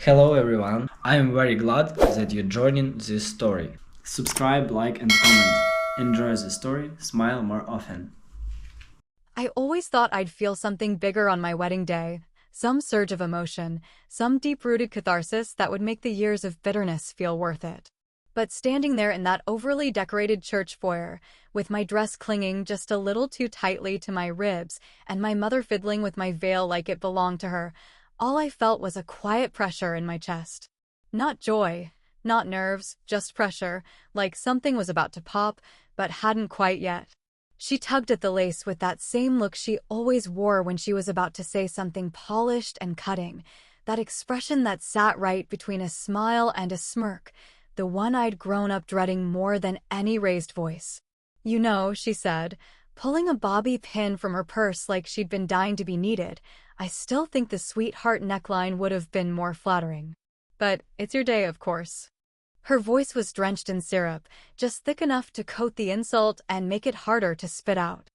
Hello everyone, I am very glad that you're joining this story. Subscribe, like and comment. Enjoy the story, smile more often. I always thought I'd feel something bigger on my wedding day, some surge of emotion, some deep-rooted catharsis that would make the years of bitterness feel worth it. But standing there in that overly decorated church foyer, with my dress clinging just a little too tightly to my ribs and my mother fiddling with my veil like it belonged to her, all I felt was a quiet pressure in my chest. Not joy, not nerves, just pressure, like something was about to pop, but hadn't quite yet. She tugged at the lace with that same look she always wore when she was about to say something polished and cutting, that expression that sat right between a smile and a smirk, the one I'd grown up dreading more than any raised voice. "You know," she said, pulling a bobby pin from her purse like she'd been dying to be needed, "I still think the sweetheart neckline would have been more flattering. But it's your day, of course." Her voice was drenched in syrup, just thick enough to coat the insult and make it harder to spit out.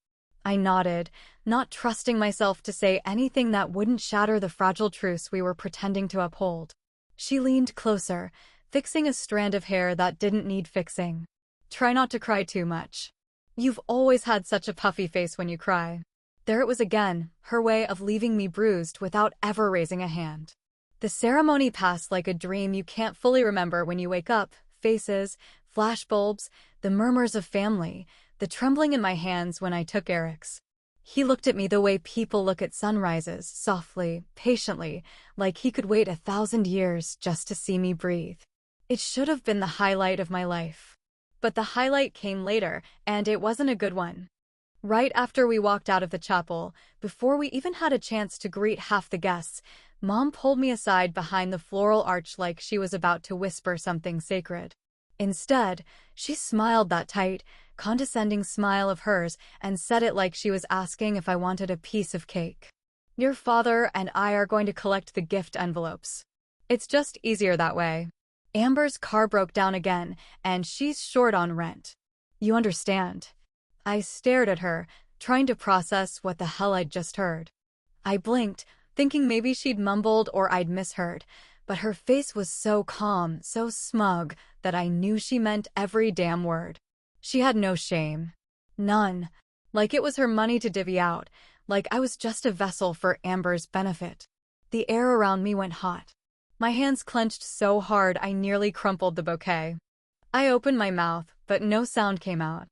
I nodded, not trusting myself to say anything that wouldn't shatter the fragile truce we were pretending to uphold. She leaned closer, fixing a strand of hair that didn't need fixing. "Try not to cry too much. You've always had such a puffy face when you cry." There it was again, her way of leaving me bruised without ever raising a hand. The ceremony passed like a dream you can't fully remember when you wake up. Faces, flashbulbs, the murmurs of family, the trembling in my hands when I took Eric's. He looked at me the way people look at sunrises, softly, patiently, like he could wait 1,000 years just to see me breathe. It should have been the highlight of my life. But the highlight came later, and it wasn't a good one. Right after we walked out of the chapel, before we even had a chance to greet half the guests, Mom pulled me aside behind the floral arch like she was about to whisper something sacred. Instead, she smiled that tight, condescending smile of hers and said it like she was asking if I wanted a piece of cake. "Your father and I are going to collect the gift envelopes. It's just easier that way. Amber's car broke down again, and she's short on rent. You understand?" I stared at her, trying to process what the hell I'd just heard. I blinked, thinking maybe she'd mumbled or I'd misheard, but her face was so calm, so smug, that I knew she meant every damn word. She had no shame. None. Like it was her money to divvy out, like I was just a vessel for Amber's benefit. The air around me went hot. My hands clenched so hard I nearly crumpled the bouquet. I opened my mouth, but no sound came out.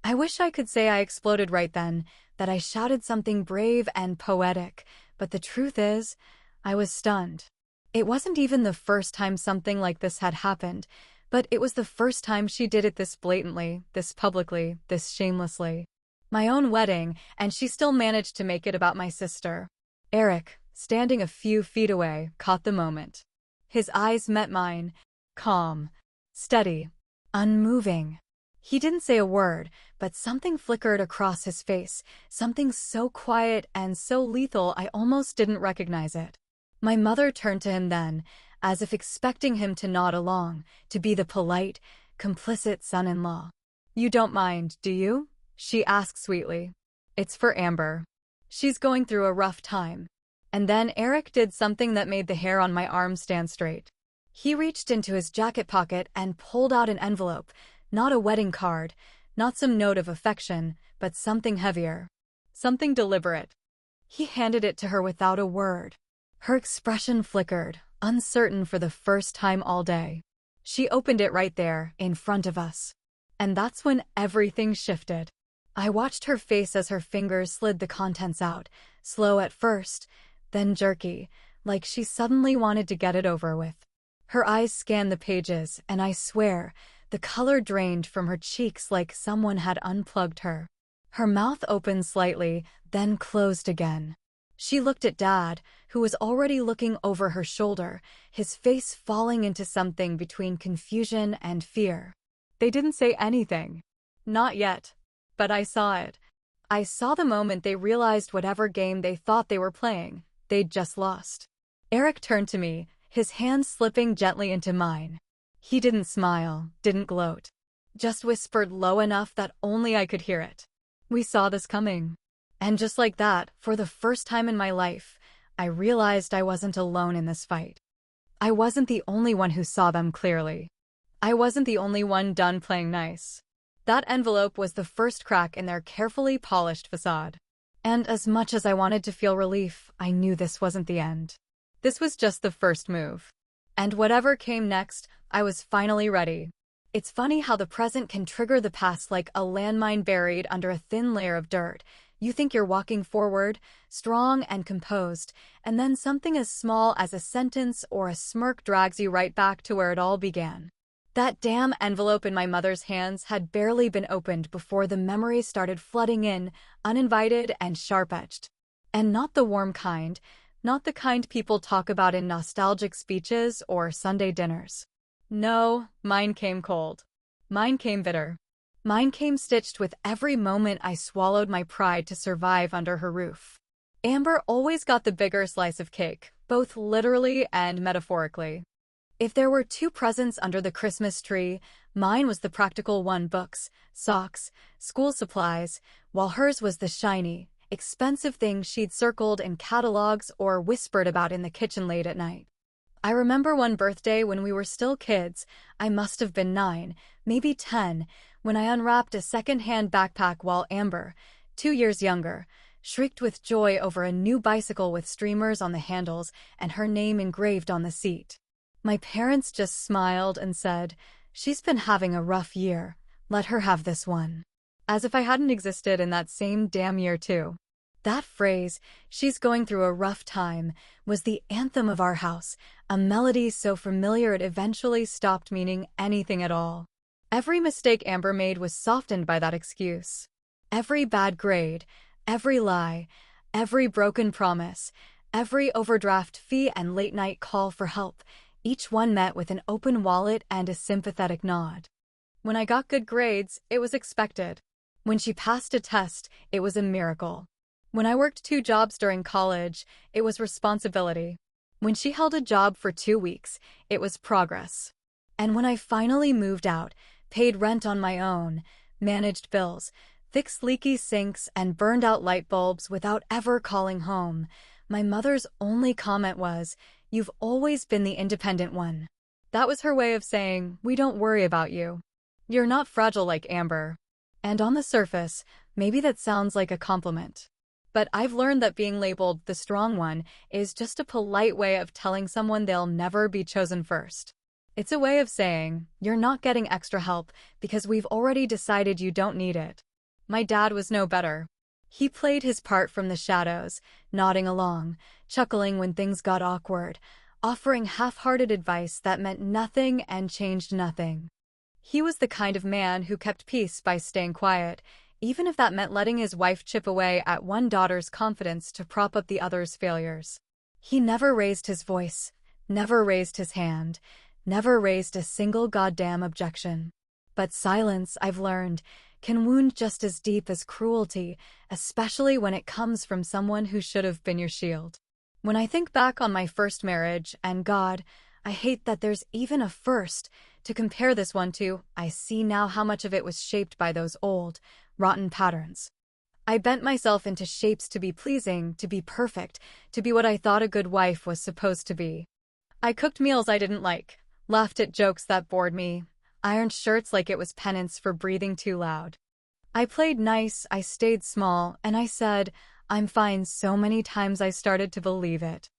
I wish I could say I exploded right then, that I shouted something brave and poetic, but the truth is, I was stunned. It wasn't even the first time something like this had happened, but it was the first time she did it this blatantly, this publicly, this shamelessly. My own wedding, and she still managed to make it about my sister. Eric, standing a few feet away, caught the moment. His eyes met mine, calm, steady, unmoving. He didn't say a word, but something flickered across his face, something so quiet and so lethal I almost didn't recognize it. My mother turned to him then, as if expecting him to nod along, to be the polite, complicit son-in-law. "You don't mind, do you?" she asked sweetly. "It's for Amber. She's going through a rough time." And then Eric did something that made the hair on my arm stand straight. He reached into his jacket pocket and pulled out an envelope. Not a wedding card, not some note of affection, but something heavier. Something deliberate. He handed it to her without a word. Her expression flickered, uncertain for the first time all day. She opened it right there, in front of us. And that's when everything shifted. I watched her face as her fingers slid the contents out, slow at first, then jerky, like she suddenly wanted to get it over with. Her eyes scanned the pages, and I swear, the color drained from her cheeks like someone had unplugged her. Her mouth opened slightly, then closed again. She looked at Dad, who was already looking over her shoulder, his face falling into something between confusion and fear. They didn't say anything. Not yet. But I saw it. I saw the moment they realized whatever game they thought they were playing, they'd just lost. Eric turned to me, his hand slipping gently into mine. He didn't smile, didn't gloat. Just whispered low enough that only I could hear it. "We saw this coming." And just like that, for the first time in my life, I realized I wasn't alone in this fight. I wasn't the only one who saw them clearly. I wasn't the only one done playing nice. That envelope was the first crack in their carefully polished facade. And as much as I wanted to feel relief, I knew this wasn't the end. This was just the first move. And whatever came next, I was finally ready. It's funny how the present can trigger the past like a landmine buried under a thin layer of dirt. You think you're walking forward, strong and composed, and then something as small as a sentence or a smirk drags you right back to where it all began. That damn envelope in my mother's hands had barely been opened before the memories started flooding in, uninvited and sharp-edged. And not the warm kind, not the kind people talk about in nostalgic speeches or Sunday dinners. No, mine came cold. Mine came bitter. Mine came stitched with every moment I swallowed my pride to survive under her roof. Amber always got the bigger slice of cake, both literally and metaphorically. If there were two presents under the Christmas tree, mine was the practical one: books, socks, school supplies, while hers was the shiny, expensive thing she'd circled in catalogs or whispered about in the kitchen late at night. I remember one birthday when we were still kids. I must have been 9, maybe 10, when I unwrapped a second-hand backpack while Amber, 2 years younger, shrieked with joy over a new bicycle with streamers on the handles and her name engraved on the seat. My parents just smiled and said, "She's been having a rough year. Let her have this one." As if I hadn't existed in that same damn year too. That phrase, "she's going through a rough time," was the anthem of our house, a melody so familiar it eventually stopped meaning anything at all. Every mistake Amber made was softened by that excuse. Every bad grade, every lie, every broken promise, every overdraft fee and late-night call for help, each one met with an open wallet and a sympathetic nod. When I got good grades, it was expected. When she passed a test, it was a miracle. When I worked 2 jobs during college, it was responsibility. When she held a job for 2 weeks, it was progress. And when I finally moved out, paid rent on my own, managed bills, fixed leaky sinks, and burned out light bulbs without ever calling home, my mother's only comment was, "You've always been the independent one." That was her way of saying, "We don't worry about you. You're not fragile like Amber." And on the surface, maybe that sounds like a compliment. But I've learned that being labeled the strong one is just a polite way of telling someone they'll never be chosen first. It's a way of saying, "You're not getting extra help because we've already decided you don't need it." My dad was no better. He played his part from the shadows, nodding along, chuckling when things got awkward, offering half-hearted advice that meant nothing and changed nothing. He was the kind of man who kept peace by staying quiet, even if that meant letting his wife chip away at one daughter's confidence to prop up the other's failures. He never raised his voice, never raised his hand, never raised a single goddamn objection. But silence, I've learned, can wound just as deep as cruelty, especially when it comes from someone who should have been your shield. When I think back on my first marriage, and God, I hate that there's even a first to compare this one to, I see now how much of it was shaped by those old, rotten patterns. I bent myself into shapes to be pleasing, to be perfect, to be what I thought a good wife was supposed to be. I cooked meals I didn't like, laughed at jokes that bored me, ironed shirts like it was penance for breathing too loud. I played nice, I stayed small, and I said, "I'm fine" so many times I started to believe it.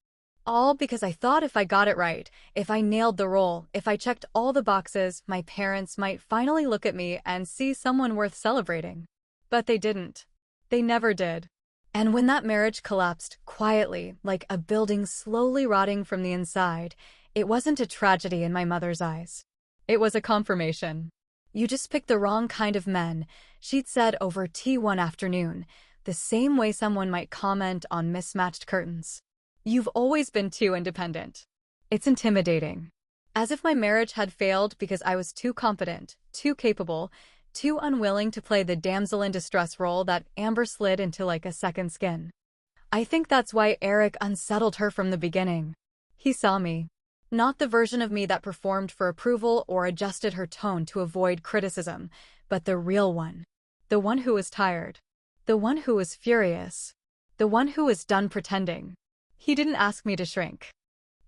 All because I thought if I got it right, if I nailed the role, if I checked all the boxes, my parents might finally look at me and see someone worth celebrating. But they didn't. They never did. And when that marriage collapsed, quietly, like a building slowly rotting from the inside, it wasn't a tragedy in my mother's eyes. It was a confirmation. "You just picked the wrong kind of men," she'd said over tea one afternoon, the same way someone might comment on mismatched curtains. "You've always been too independent." It's intimidating. As if my marriage had failed because I was too competent, too capable, too unwilling to play the damsel in distress role that Amber slid into like a second skin. I think that's why Eric unsettled her from the beginning. He saw me. Not the version of me that performed for approval or adjusted her tone to avoid criticism, but the real one. The one who was tired. The one who was furious. The one who was done pretending. He didn't ask me to shrink.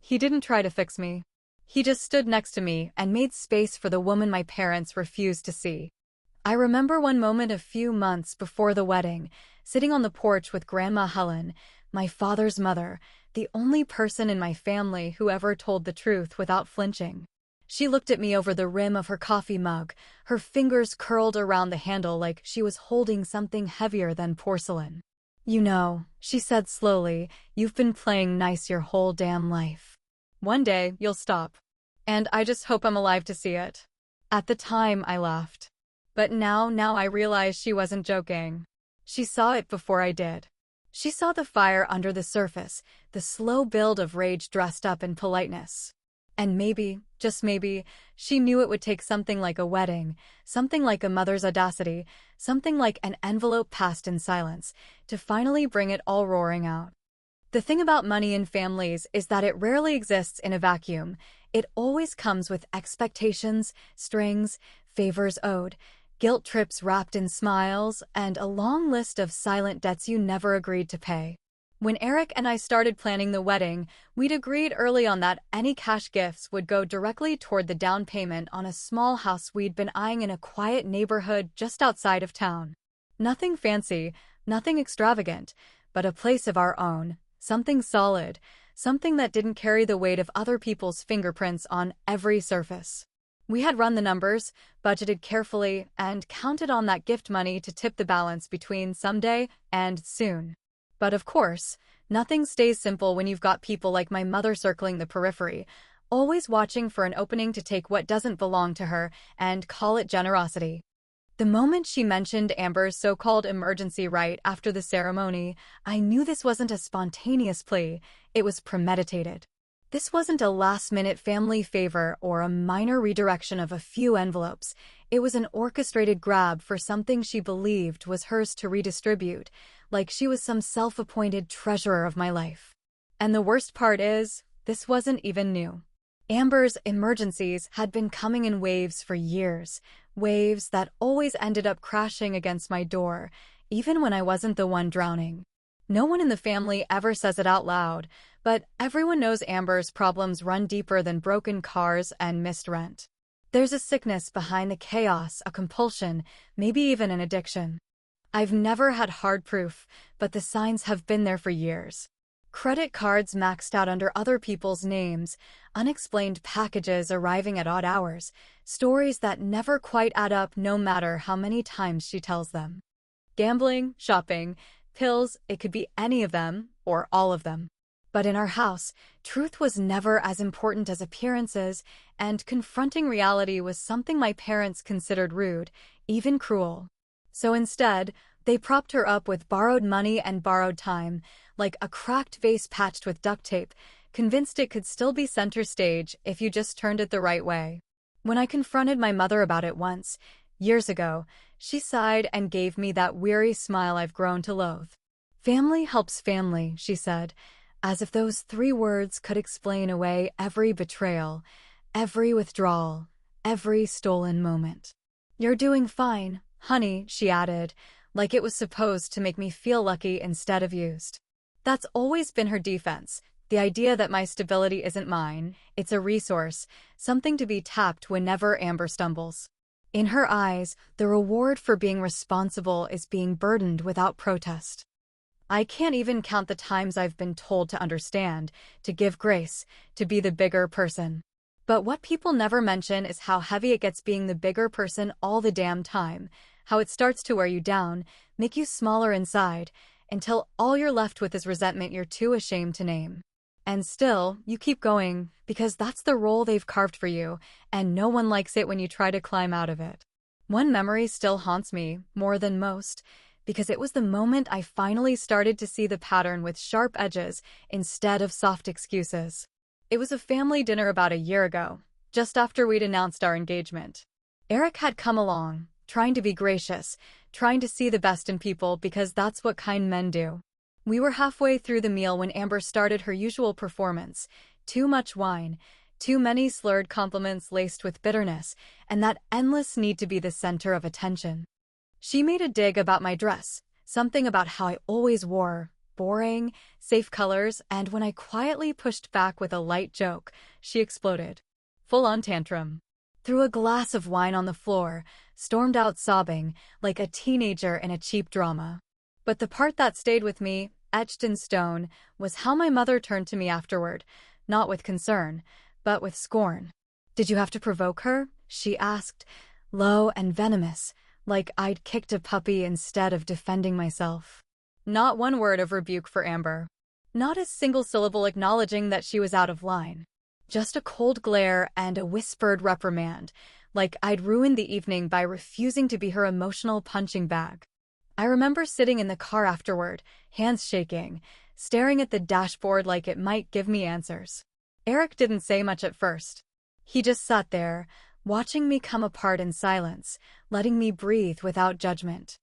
He didn't try to fix me. He just stood next to me and made space for the woman my parents refused to see. I remember one moment a few months before the wedding, sitting on the porch with Grandma Helen, my father's mother, the only person in my family who ever told the truth without flinching. She looked at me over the rim of her coffee mug, her fingers curled around the handle like she was holding something heavier than porcelain. "You know," she said slowly, "you've been playing nice your whole damn life. One day, you'll stop. And I just hope I'm alive to see it." At the time, I laughed. But now I realize she wasn't joking. She saw it before I did. She saw the fire under the surface, the slow build of rage dressed up in politeness. And maybe, just maybe, she knew it would take something like a wedding, something like a mother's audacity, something like an envelope passed in silence, to finally bring it all roaring out. The thing about money in families is that it rarely exists in a vacuum. It always comes with expectations, strings, favors owed, guilt trips wrapped in smiles, and a long list of silent debts you never agreed to pay. When Eric and I started planning the wedding, we'd agreed early on that any cash gifts would go directly toward the down payment on a small house we'd been eyeing in a quiet neighborhood just outside of town. Nothing fancy, nothing extravagant, but a place of our own, something solid, something that didn't carry the weight of other people's fingerprints on every surface. We had run the numbers, budgeted carefully, and counted on that gift money to tip the balance between someday and soon. But of course, nothing stays simple when you've got people like my mother circling the periphery, always watching for an opening to take what doesn't belong to her and call it generosity. The moment she mentioned Amber's so-called emergency right after the ceremony, I knew this wasn't a spontaneous plea, it was premeditated. This wasn't a last-minute family favor or a minor redirection of a few envelopes. It was an orchestrated grab for something she believed was hers to redistribute, like she was some self-appointed treasurer of my life. And the worst part is, this wasn't even new. Amber's emergencies had been coming in waves for years, waves that always ended up crashing against my door, even when I wasn't the one drowning. No one in the family ever says it out loud, but everyone knows Amber's problems run deeper than broken cars and missed rent. There's a sickness behind the chaos, a compulsion, maybe even an addiction. I've never had hard proof, but the signs have been there for years. Credit cards maxed out under other people's names, unexplained packages arriving at odd hours, stories that never quite add up no matter how many times she tells them. Gambling, shopping, pills, it could be any of them, or all of them. But in our house, truth was never as important as appearances, and confronting reality was something my parents considered rude, even cruel. So instead, they propped her up with borrowed money and borrowed time, like a cracked vase patched with duct tape, convinced it could still be center stage if you just turned it the right way. When I confronted my mother about it once, years ago, she sighed and gave me that weary smile I've grown to loathe. "Family helps family," she said, as if those 3 words could explain away every betrayal, every withdrawal, every stolen moment. "You're doing fine, honey," she added, like it was supposed to make me feel lucky instead of used. That's always been her defense, the idea that my stability isn't mine, it's a resource, something to be tapped whenever Amber stumbles. In her eyes, the reward for being responsible is being burdened without protest. I can't even count the times I've been told to understand, to give grace, to be the bigger person. But what people never mention is how heavy it gets being the bigger person all the damn time, how it starts to wear you down, make you smaller inside, until all you're left with is resentment you're too ashamed to name. And still, you keep going, because that's the role they've carved for you, and no one likes it when you try to climb out of it. One memory still haunts me, more than most, because it was the moment I finally started to see the pattern with sharp edges instead of soft excuses. It was a family dinner about a year ago, just after we'd announced our engagement. Eric had come along, trying to be gracious, trying to see the best in people because that's what kind men do. We were halfway through the meal when Amber started her usual performance. Too much wine, too many slurred compliments laced with bitterness, and that endless need to be the center of attention. She made a dig about my dress, something about how I always wore boring, safe colors, and when I quietly pushed back with a light joke, she exploded. Full-on tantrum. Threw a glass of wine on the floor, stormed out sobbing, like a teenager in a cheap drama. But the part that stayed with me, etched in stone, was how my mother turned to me afterward, not with concern, but with scorn. "Did you have to provoke her?" she asked, low and venomous, like I'd kicked a puppy instead of defending myself. Not one word of rebuke for Amber. Not a single syllable acknowledging that she was out of line. Just a cold glare and a whispered reprimand, like I'd ruined the evening by refusing to be her emotional punching bag. I remember sitting in the car afterward, hands shaking, staring at the dashboard like it might give me answers. Eric didn't say much at first. He just sat there, watching me come apart in silence, letting me breathe without judgment.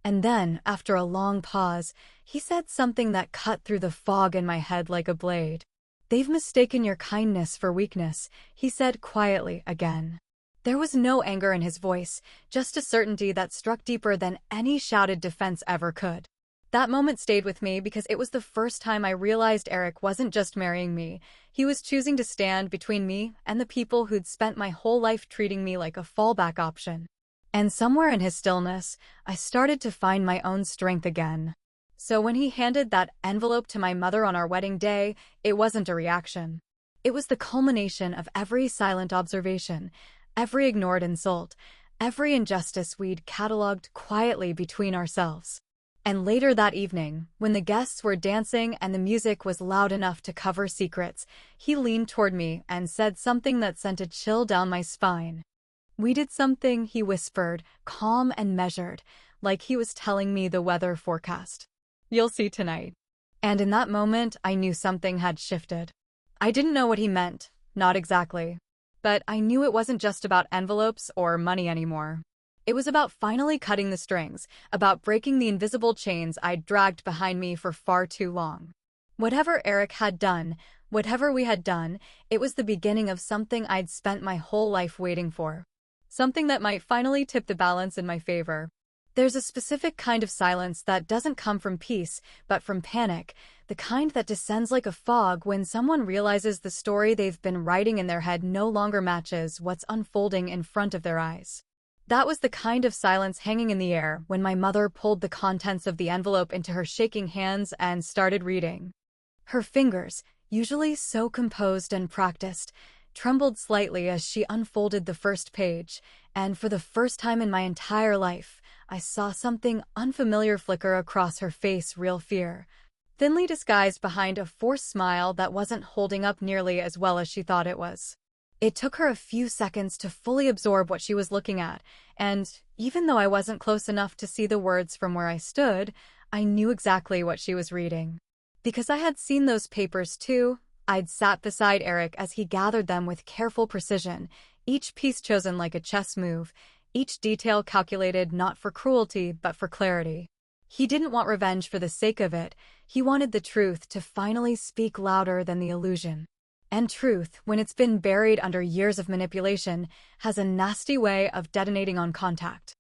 And then, after a long pause, he said something that cut through the fog in my head like a blade. "They've mistaken your kindness for weakness," he said quietly again. There was no anger in his voice, just a certainty that struck deeper than any shouted defense ever could. That moment stayed with me because it was the first time I realized Eric wasn't just marrying me. He was choosing to stand between me and the people who'd spent my whole life treating me like a fallback option. And somewhere in his stillness, I started to find my own strength again. So when he handed that envelope to my mother on our wedding day, it wasn't a reaction. It was the culmination of every silent observation, every ignored insult, every injustice we'd cataloged quietly between ourselves. And later that evening, when the guests were dancing and the music was loud enough to cover secrets, he leaned toward me and said something that sent a chill down my spine. "We did something," he whispered, calm and measured, like he was telling me the weather forecast. "You'll see tonight." And in that moment, I knew something had shifted. I didn't know what he meant, not exactly. But I knew it wasn't just about envelopes or money anymore. It was about finally cutting the strings, about breaking the invisible chains I'd dragged behind me for far too long. Whatever Eric had done, whatever we had done, it was the beginning of something I'd spent my whole life waiting for. Something that might finally tip the balance in my favor. There's a specific kind of silence that doesn't come from peace, but from panic, the kind that descends like a fog when someone realizes the story they've been writing in their head no longer matches what's unfolding in front of their eyes. That was the kind of silence hanging in the air when my mother pulled the contents of the envelope into her shaking hands and started reading. Her fingers, usually so composed and practiced, trembled slightly as she unfolded the first page, and for the first time in my entire life, I saw something unfamiliar flicker across her face, real fear, thinly disguised behind a forced smile that wasn't holding up nearly as well as she thought it was. It took her a few seconds to fully absorb what she was looking at, and even though I wasn't close enough to see the words from where I stood, I knew exactly what she was reading. Because I had seen those papers too, I'd sat beside Eric as he gathered them with careful precision, each piece chosen like a chess move, each detail calculated not for cruelty but for clarity. He didn't want revenge for the sake of it, he wanted the truth to finally speak louder than the illusion. And truth, when it's been buried under years of manipulation, has a nasty way of detonating on contact.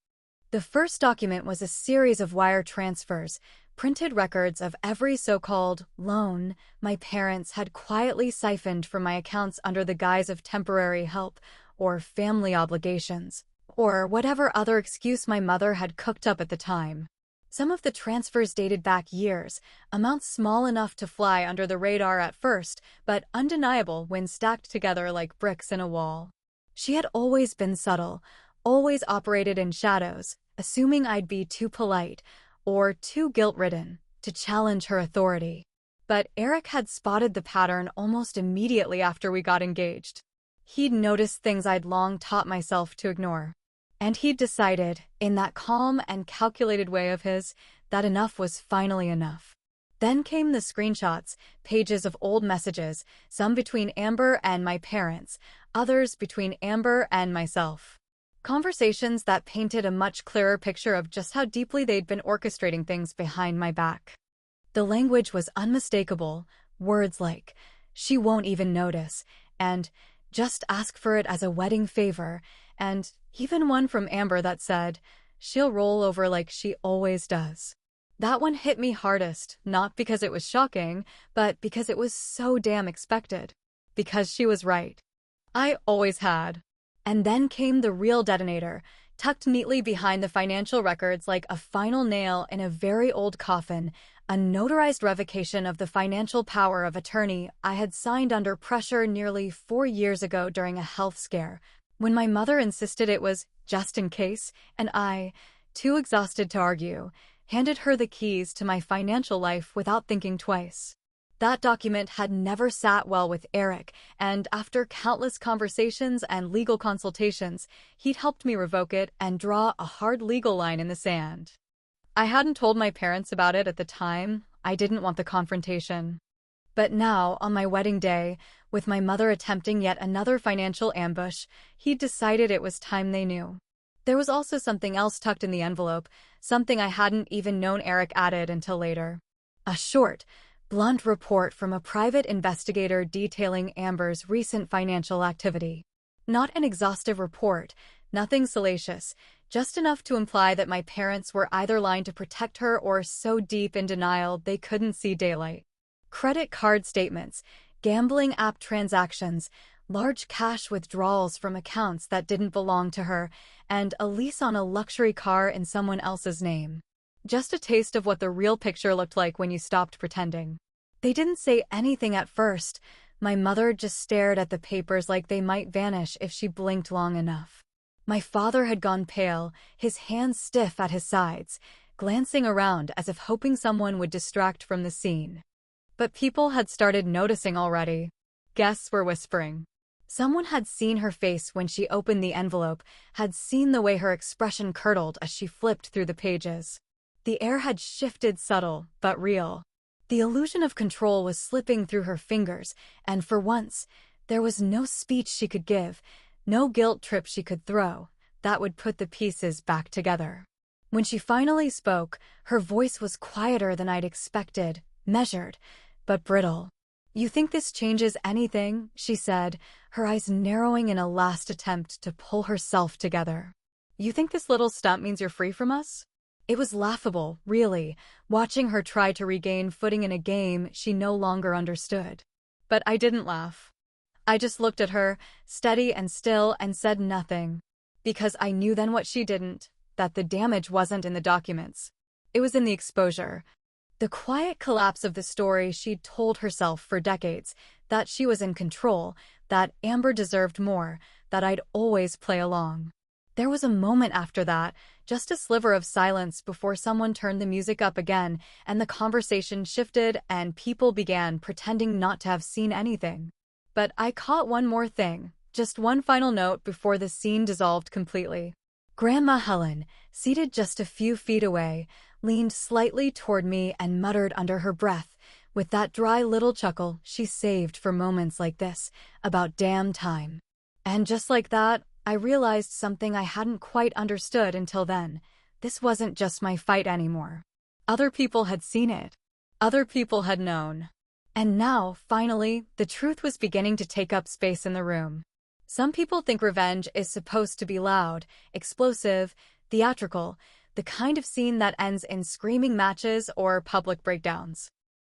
The first document was a series of wire transfers, printed records of every so-called loan my parents had quietly siphoned from my accounts under the guise of temporary help or family obligations, or whatever other excuse my mother had cooked up at the time. Some of the transfers dated back years, amounts small enough to fly under the radar at first, but undeniable when stacked together like bricks in a wall. She had always been subtle, always operated in shadows, assuming I'd be too polite, or too guilt-ridden, to challenge her authority. But Eric had spotted the pattern almost immediately after we got engaged. He'd noticed things I'd long taught myself to ignore. And he'd decided, in that calm and calculated way of his, that enough was finally enough. Then came the screenshots, pages of old messages, some between Amber and my parents, others between Amber and myself. Conversations that painted a much clearer picture of just how deeply they'd been orchestrating things behind my back. The language was unmistakable, words like, "She won't even notice," and "Just ask for it as a wedding favor," and even one from Amber that said, "She'll roll over like she always does." That one hit me hardest, not because it was shocking, but because it was so damn expected. Because she was right. I always had. And then came the real detonator, tucked neatly behind the financial records like a final nail in a very old coffin, a notarized revocation of the financial power of attorney I had signed under pressure nearly 4 years ago during a health scare, when my mother insisted it was just in case, and I, too exhausted to argue, handed her the keys to my financial life without thinking twice. That document had never sat well with Eric, and after countless conversations and legal consultations, he'd helped me revoke it and draw a hard legal line in the sand. I hadn't told my parents about it at the time. I didn't want the confrontation. But now, on my wedding day, with my mother attempting yet another financial ambush, he'd decided it was time they knew. There was also something else tucked in the envelope, something I hadn't even known Eric added until later. A short, blunt report from a private investigator detailing Amber's recent financial activity. Not an exhaustive report, nothing salacious, just enough to imply that my parents were either lying to protect her or so deep in denial they couldn't see daylight. Credit card statements, gambling app transactions, large cash withdrawals from accounts that didn't belong to her, and a lease on a luxury car in someone else's name. Just a taste of what the real picture looked like when you stopped pretending. They didn't say anything at first. My mother just stared at the papers like they might vanish if she blinked long enough. My father had gone pale, his hands stiff at his sides, glancing around as if hoping someone would distract from the scene. But people had started noticing already. Guests were whispering. Someone had seen her face when she opened the envelope, had seen the way her expression curdled as she flipped through the pages. The air had shifted, subtle but real. The illusion of control was slipping through her fingers, and for once, there was no speech she could give, no guilt trip she could throw, that would put the pieces back together. When she finally spoke, her voice was quieter than I'd expected, measured, but brittle. "You think this changes anything?" she said, her eyes narrowing in a last attempt to pull herself together. "You think this little stunt means you're free from us?" It was laughable, really, watching her try to regain footing in a game she no longer understood. But I didn't laugh. I just looked at her, steady and still, and said nothing. Because I knew then what she didn't, that the damage wasn't in the documents. It was in the exposure. The quiet collapse of the story she'd told herself for decades, that she was in control, that Amber deserved more, that I'd always play along. There was a moment after that, just a sliver of silence before someone turned the music up again, and the conversation shifted and people began pretending not to have seen anything. But I caught one more thing, just one final note before the scene dissolved completely. Grandma Helen, seated just a few feet away, leaned slightly toward me and muttered under her breath, with that dry little chuckle she saved for moments like this, about damn time. And just like that, I realized something I hadn't quite understood until then. This wasn't just my fight anymore. Other people had seen it. Other people had known. And now, finally, the truth was beginning to take up space in the room. Some people think revenge is supposed to be loud, explosive, theatrical, the kind of scene that ends in screaming matches or public breakdowns.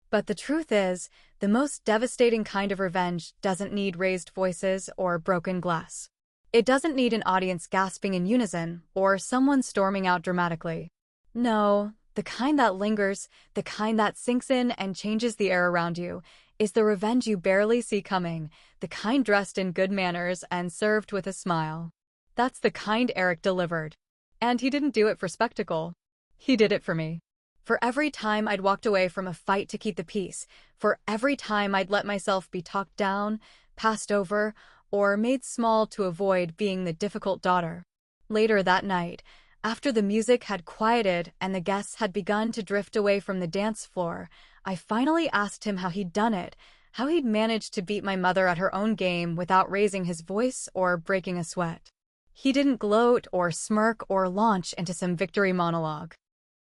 But the truth is, the most devastating kind of revenge doesn't need raised voices or broken glass. It doesn't need an audience gasping in unison or someone storming out dramatically. No, the kind that lingers, the kind that sinks in and changes the air around you, is the revenge you barely see coming, the kind dressed in good manners and served with a smile. That's the kind Eric delivered. And he didn't do it for spectacle. He did it for me. For every time I'd walked away from a fight to keep the peace, for every time I'd let myself be talked down, passed over, or made small to avoid being the difficult daughter. Later that night, after the music had quieted and the guests had begun to drift away from the dance floor, I finally asked him how he'd done it, how he'd managed to beat my mother at her own game without raising his voice or breaking a sweat. He didn't gloat or smirk or launch into some victory monologue.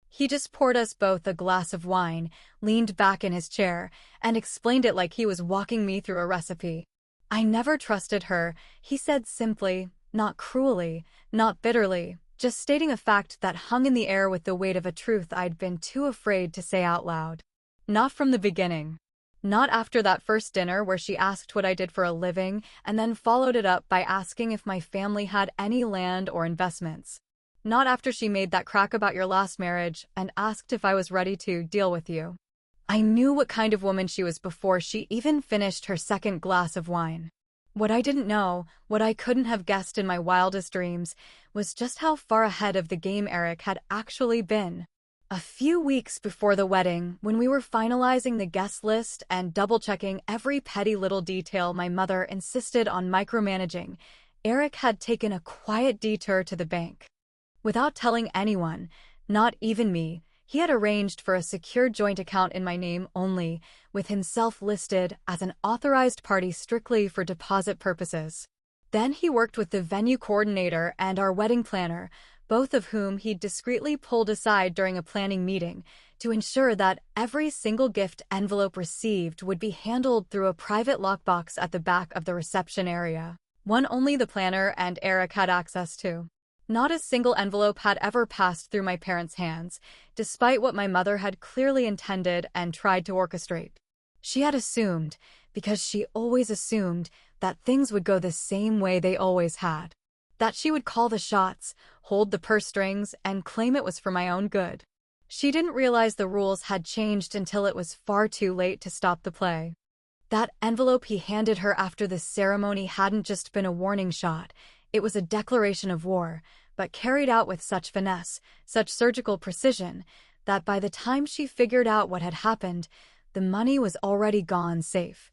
He just poured us both a glass of wine, leaned back in his chair, and explained it like he was walking me through a recipe. "I never trusted her," he said simply, not cruelly, not bitterly, just stating a fact that hung in the air with the weight of a truth I'd been too afraid to say out loud. Not from the beginning. Not after that first dinner where she asked what I did for a living and then followed it up by asking if my family had any land or investments. Not after she made that crack about your last marriage and asked if I was ready to deal with you. I knew what kind of woman she was before she even finished her second glass of wine. What I didn't know, what I couldn't have guessed in my wildest dreams, was just how far ahead of the game Eric had actually been. A few weeks before the wedding, when we were finalizing the guest list and double-checking every petty little detail my mother insisted on micromanaging, Eric had taken a quiet detour to the bank. Without telling anyone, not even me, he had arranged for a secure joint account in my name only, with himself listed as an authorized party strictly for deposit purposes. Then he worked with the venue coordinator and our wedding planner, both of whom he discreetly pulled aside during a planning meeting, to ensure that every single gift envelope received would be handled through a private lockbox at the back of the reception area, one only the planner and Eric had access to. Not a single envelope had ever passed through my parents' hands, despite what my mother had clearly intended and tried to orchestrate. She had assumed, because she always assumed, that things would go the same way they always had. That she would call the shots, hold the purse strings, and claim it was for my own good. She didn't realize the rules had changed until it was far too late to stop the play. That envelope he handed her after the ceremony hadn't just been a warning shot, it was a declaration of war, but carried out with such finesse, such surgical precision, that by the time she figured out what had happened, the money was already gone safe.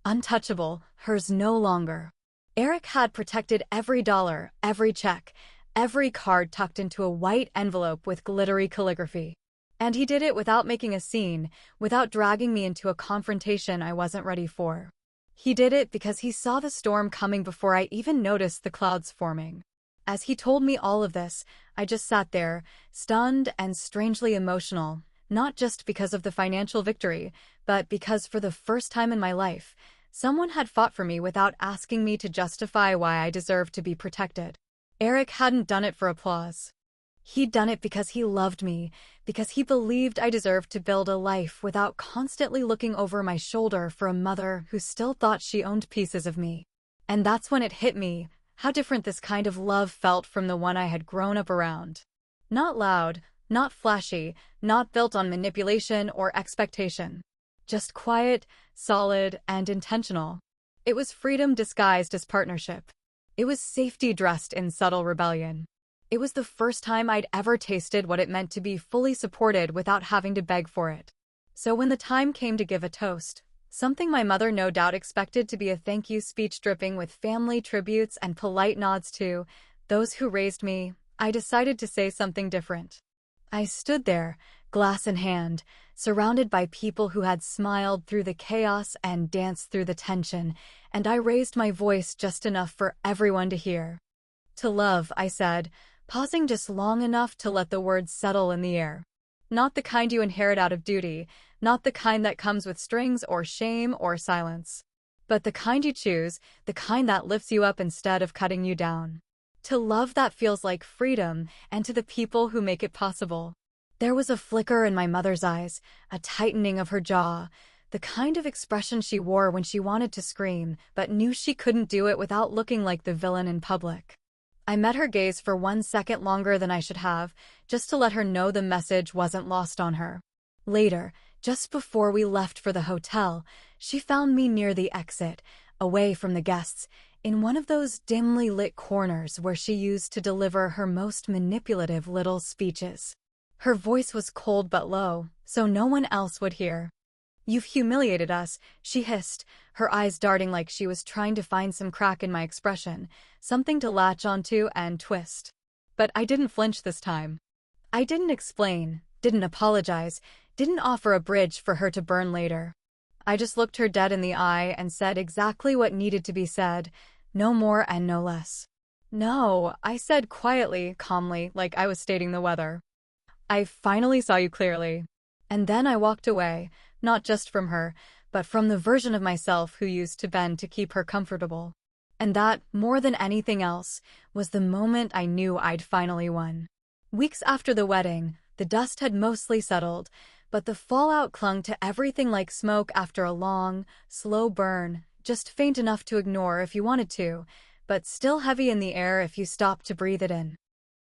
Untouchable, hers no longer. Eric had protected every dollar, every check, every card tucked into a white envelope with glittery calligraphy. And he did it without making a scene, without dragging me into a confrontation I wasn't ready for. He did it because he saw the storm coming before I even noticed the clouds forming. As he told me all of this, I just sat there, stunned and strangely emotional, not just because of the financial victory, but because for the first time in my life, someone had fought for me without asking me to justify why I deserved to be protected. Eric hadn't done it for applause. He'd done it because he loved me, because he believed I deserved to build a life without constantly looking over my shoulder for a mother who still thought she owned pieces of me. And that's when it hit me, how different this kind of love felt from the one I had grown up around. Not loud, not flashy, not built on manipulation or expectation. Just quiet, solid, and intentional. It was freedom disguised as partnership. It was safety dressed in subtle rebellion. It was the first time I'd ever tasted what it meant to be fully supported without having to beg for it. So when the time came to give a toast, something my mother no doubt expected to be a thank you speech dripping with family tributes and polite nods to those who raised me, I decided to say something different. I stood there, glass in hand, surrounded by people who had smiled through the chaos and danced through the tension, and I raised my voice just enough for everyone to hear. To love, I said, pausing just long enough to let the words settle in the air. Not the kind you inherit out of duty, not the kind that comes with strings or shame or silence, but the kind you choose, the kind that lifts you up instead of cutting you down. To love that feels like freedom, and to the people who make it possible. There was a flicker in my mother's eyes, a tightening of her jaw, the kind of expression she wore when she wanted to scream, but knew she couldn't do it without looking like the villain in public. I met her gaze for 1 second longer than I should have, just to let her know the message wasn't lost on her. Later, just before we left for the hotel, she found me near the exit, away from the guests, in one of those dimly lit corners where she used to deliver her most manipulative little speeches. Her voice was cold but low, so no one else would hear. "You've humiliated us," she hissed, her eyes darting like she was trying to find some crack in my expression, something to latch onto and twist. But I didn't flinch this time. I didn't explain, didn't apologize, didn't offer a bridge for her to burn later. I just looked her dead in the eye and said exactly what needed to be said, no more and no less. "No," I said quietly, calmly, like I was stating the weather. "I finally saw you clearly." And then I walked away, not just from her, but from the version of myself who used to bend to keep her comfortable. And that, more than anything else, was the moment I knew I'd finally won. Weeks after the wedding, the dust had mostly settled, but the fallout clung to everything like smoke after a long, slow burn, just faint enough to ignore if you wanted to, but still heavy in the air if you stopped to breathe it in.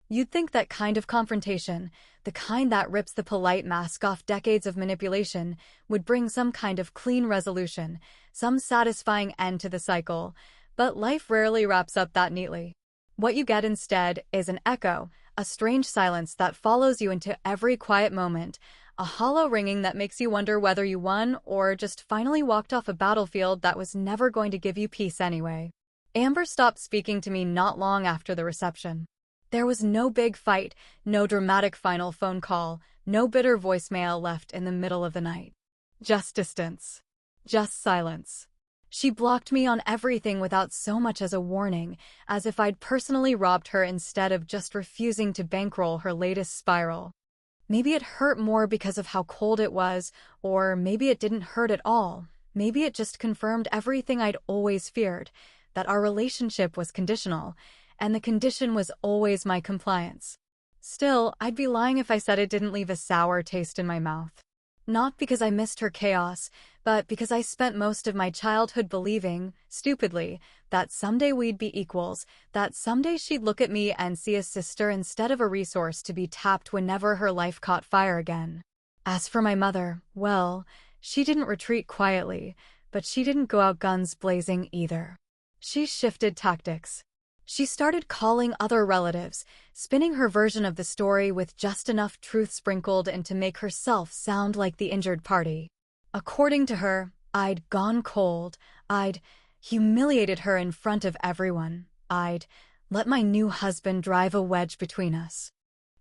You'd think that kind of confrontation, the kind that rips the polite mask off decades of manipulation, would bring some kind of clean resolution, some satisfying end to the cycle, but life rarely wraps up that neatly. What you get instead is an echo, a strange silence that follows you into every quiet moment, a hollow ringing that makes you wonder whether you won or just finally walked off a battlefield that was never going to give you peace anyway. Amber stopped speaking to me not long after the reception. There was no big fight, no dramatic final phone call, no bitter voicemail left in the middle of the night. Just distance. Just silence. She blocked me on everything without so much as a warning, as if I'd personally robbed her instead of just refusing to bankroll her latest spiral. Maybe it hurt more because of how cold it was, or maybe it didn't hurt at all. Maybe it just confirmed everything I'd always feared, that our relationship was conditional, and the condition was always my compliance. Still, I'd be lying if I said it didn't leave a sour taste in my mouth. Not because I missed her chaos, but because I spent most of my childhood believing, stupidly, that someday we'd be equals, that someday she'd look at me and see a sister instead of a resource to be tapped whenever her life caught fire again. As for my mother, well, she didn't retreat quietly, but she didn't go out guns blazing either. She shifted tactics. She started calling other relatives, spinning her version of the story with just enough truth sprinkled in to make herself sound like the injured party. According to her, I'd gone cold, I'd humiliated her in front of everyone, I'd let my new husband drive a wedge between us.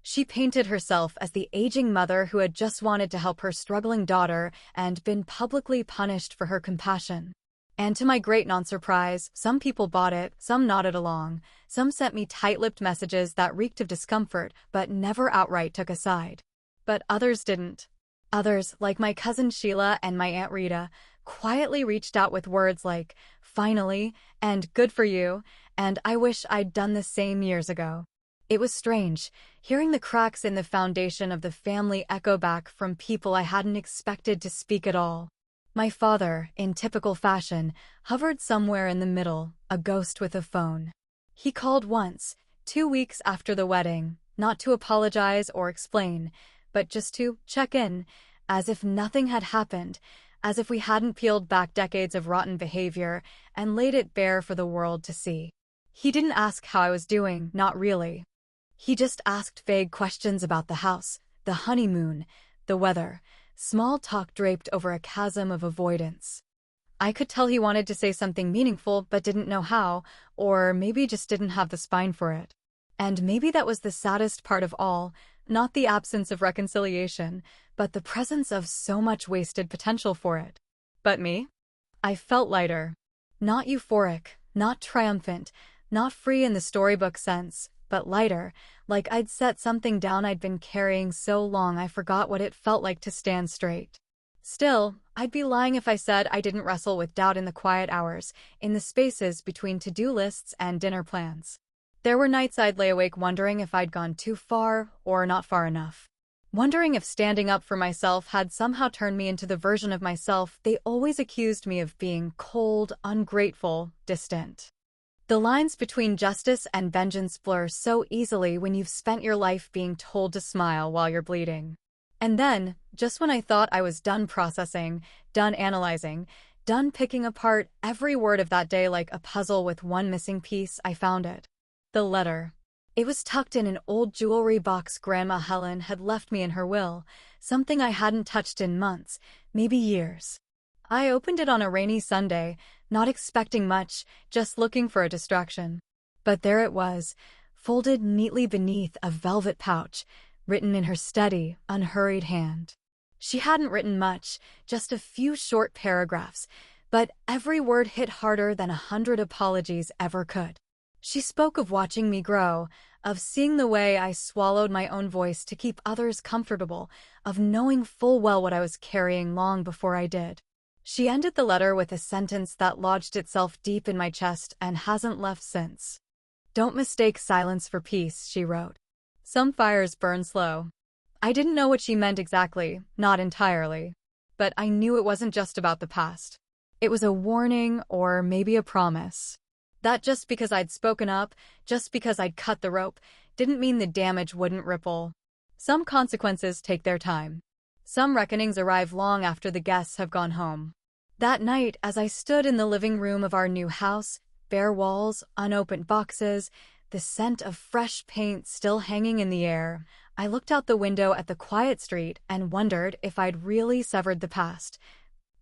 She painted herself as the aging mother who had just wanted to help her struggling daughter and been publicly punished for her compassion. And to my great non-surprise, some people bought it, some nodded along, some sent me tight-lipped messages that reeked of discomfort but never outright took a side. But others didn't. Others, like my cousin Sheila and my Aunt Rita, quietly reached out with words like, "Finally," and "Good for you," and "I wish I'd done the same years ago." It was strange, hearing the cracks in the foundation of the family echo back from people I hadn't expected to speak at all. My father, in typical fashion, hovered somewhere in the middle, a ghost with a phone. He called once, 2 weeks after the wedding, not to apologize or explain, but just to check in, as if nothing had happened, as if we hadn't peeled back decades of rotten behavior and laid it bare for the world to see. He didn't ask how I was doing, not really. He just asked vague questions about the house, the honeymoon, the weather, small talk draped over a chasm of avoidance. I could tell he wanted to say something meaningful but didn't know how, or maybe just didn't have the spine for it. And maybe that was the saddest part of all, not the absence of reconciliation, but the presence of so much wasted potential for it. But me? I felt lighter. Not euphoric, not triumphant, not free in the storybook sense, but lighter, like I'd set something down I'd been carrying so long I forgot what it felt like to stand straight. Still, I'd be lying if I said I didn't wrestle with doubt in the quiet hours, in the spaces between to-do lists and dinner plans. There were nights I'd lay awake wondering if I'd gone too far or not far enough. Wondering if standing up for myself had somehow turned me into the version of myself they always accused me of being: cold, ungrateful, distant. The lines between justice and vengeance blur so easily when you've spent your life being told to smile while you're bleeding. And then, just when I thought I was done processing, done analyzing, done picking apart every word of that day like a puzzle with one missing piece, I found it. The letter. It was tucked in an old jewelry box Grandma Helen had left me in her will, something I hadn't touched in months, maybe years. I opened it on a rainy Sunday, not expecting much, just looking for a distraction. But there it was, folded neatly beneath a velvet pouch, written in her steady, unhurried hand. She hadn't written much, just a few short paragraphs, but every word hit harder than 100 apologies ever could. She spoke of watching me grow, of seeing the way I swallowed my own voice to keep others comfortable, of knowing full well what I was carrying long before I did. She ended the letter with a sentence that lodged itself deep in my chest and hasn't left since. "Don't mistake silence for peace," she wrote. "Some fires burn slow." I didn't know what she meant exactly, not entirely. But I knew it wasn't just about the past. It was a warning, or maybe a promise. That just because I'd spoken up, just because I'd cut the rope, didn't mean the damage wouldn't ripple. Some consequences take their time. Some reckonings arrive long after the guests have gone home. That night, as I stood in the living room of our new house, bare walls, unopened boxes, the scent of fresh paint still hanging in the air, I looked out the window at the quiet street and wondered if I'd really severed the past,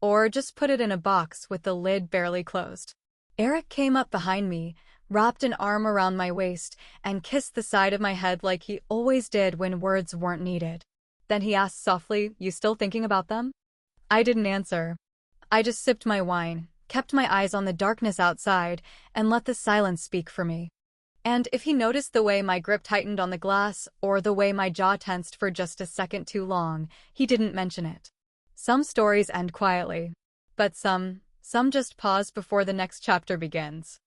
or just put it in a box with the lid barely closed. Eric came up behind me, wrapped an arm around my waist, and kissed the side of my head like he always did when words weren't needed. Then he asked softly, "You still thinking about them?" I didn't answer. I just sipped my wine, kept my eyes on the darkness outside, and let the silence speak for me. And if he noticed the way my grip tightened on the glass, or the way my jaw tensed for just a second too long, he didn't mention it. Some stories end quietly, but some just pause before the next chapter begins.